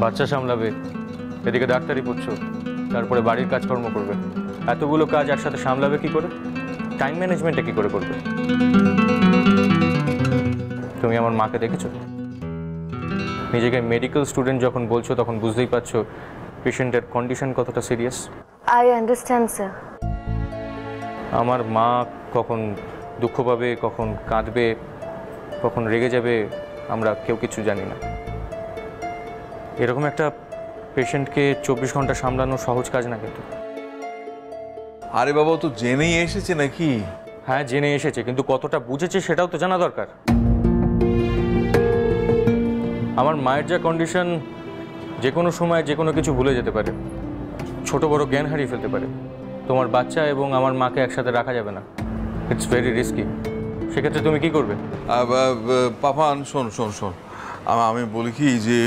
বাচ্চা সামলাবে, এদিকে ডাক্তারি পড়ছো, তারপরে বাড়ির কাজকর্ম করবে। এতগুলো কাজ একসাথে সামলাবে কি করে? টাইম ম্যানেজমেন্টটা কি করে করবে? তুমি আমার মাকে দেখেছো? নিজেকে মেডিকেল স্টুডেন্ট যখন বলছো তখন বুঝতেই পারছো পেশেন্টের কন্ডিশন কতটা সিরিয়াস। I understand sir. আমার মা কখন দুঃখ পাবে, কখন কাঁদবে, কখন রেগে যাবে, আমরা কেউ কিছু জানি না। এরকম একটা পেশেন্টকে 24 ঘন্টা সামলানো সহজ কাজ না কিন্তু। আরে বাবা, তো জেনেই এসেছে নাকি? হ্যাঁ, জেনে এসেছে, কিন্তু কতটা বুঝেছে সেটাও তো জানা দরকার। আমার মায়ের যা কন্ডিশন, যে কোনো সময় যে কোনো কিছু ভুলে যেতে পারে, ছোট বড় জ্ঞান হারিয়ে ফেলতে পারে। তোমার বাচ্চা এবং আমার মাকে একসাথে রাখা যাবে না, ইটস ভেরি রিস্কি। সেক্ষেত্রে তুমি কি করবে? পাপান, শোন শোন শোন, আমি বলি কি যে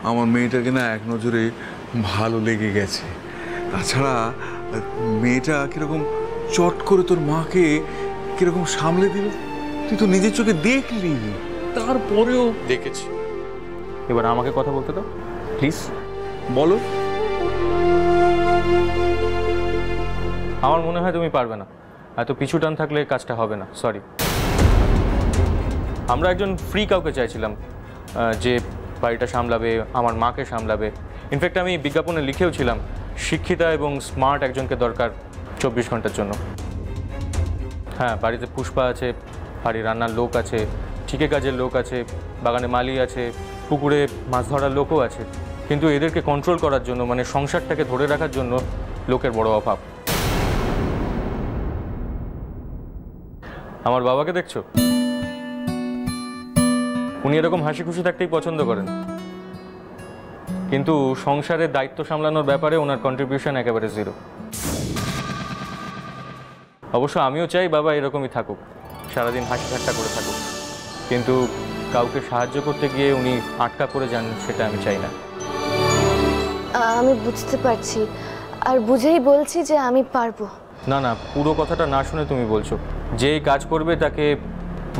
আমার মেয়েটাকে না এক নজরে ভালো লেগে গেছে। তাছাড়া মেয়েটা কিরকম চট করে তোর মাকে কিরকম সামলে দিল, তুই তো নিজের চোখে দেখলি। তারপরেও দেখেছি। এবার আমাকে কথা বলতে দাও প্লিজ। বলো। আমার মনে হয় তুমি পারবে না, এত পিছু টান থাকলে কাজটা হবে না। সরি। আমরা একজন ফ্রি কাউকে চাইছিলাম যে বাড়িটা সামলাবে, আমার মাকে সামলাবে। ইনফ্যাক্ট আমি বিজ্ঞাপনে লিখেও ছিলাম শিক্ষিতা এবং স্মার্ট একজনকে দরকার 24 ঘন্টার জন্য। হ্যাঁ, বাড়িতে পুষ্পা আছে, বাড়ি রান্নার লোক আছে, ঠিকে কাজের লোক আছে, বাগানে মালি আছে, পুকুরে মাছ ধরার লোকও আছে, কিন্তু এদেরকে কন্ট্রোল করার জন্য, মানে সংসারটাকে ধরে রাখার জন্য লোকের বড় অভাব। আমার বাবাকে দেখছো? উনি এরকম হাসি খুশি থাকতেই পছন্দ করেন, কিন্তু সংসারের দায়িত্ব সামলানোর ব্যাপারে ওনার কন্ট্রিবিউশন একেবারে জিরো। অবশ্য আমিও চাই বাবা এরকমই থাকুক, সারাদিন হাসি ঠাট্টা করে থাকুক, কিন্তু কাউকে সাহায্য করতে গিয়ে উনি আটকা পড়ে যান, সেটা আমি চাই না। আমি বুঝতে পারছি, আর বুঝেই বলছি যে আমি পারবো। না না, পুরো কথাটা না শুনে তুমি বলছো। যে কাজ করবে তাকে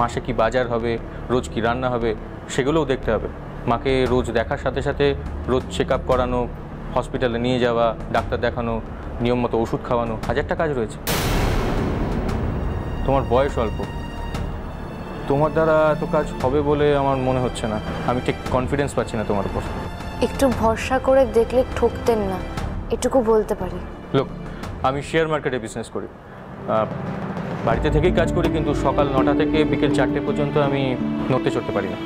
মাসে কি বাজার হবে, রোজ কি রান্না হবে, সেগুলোও দেখতে হবে। মাকে রোজ দেখার সাথে সাথে রোজ চেক আপ করানো, হসপিটালে নিয়ে যাওয়া, ডাক্তার দেখানো, নিয়ম মতো ওষুধ খাওয়ানো, হাজারটা কাজ রয়েছে। তোমার বয়স অল্প, তোমার দ্বারা এত কাজ হবে বলে আমার মনে হচ্ছে না। আমি ঠিক কনফিডেন্স পাচ্ছি না তোমার উপর। একটু ভরসা করে দেখলে ঠকতেন না, এটুকু বলতে পারি। লোক, আমি শেয়ার মার্কেটে বিজনেস করি, বাড়িতে থেকেই কাজ করি, কিন্তু সকাল 9টা থেকে বিকেল 4টে পর্যন্ত আমি নড়তে চড়তে পারি না।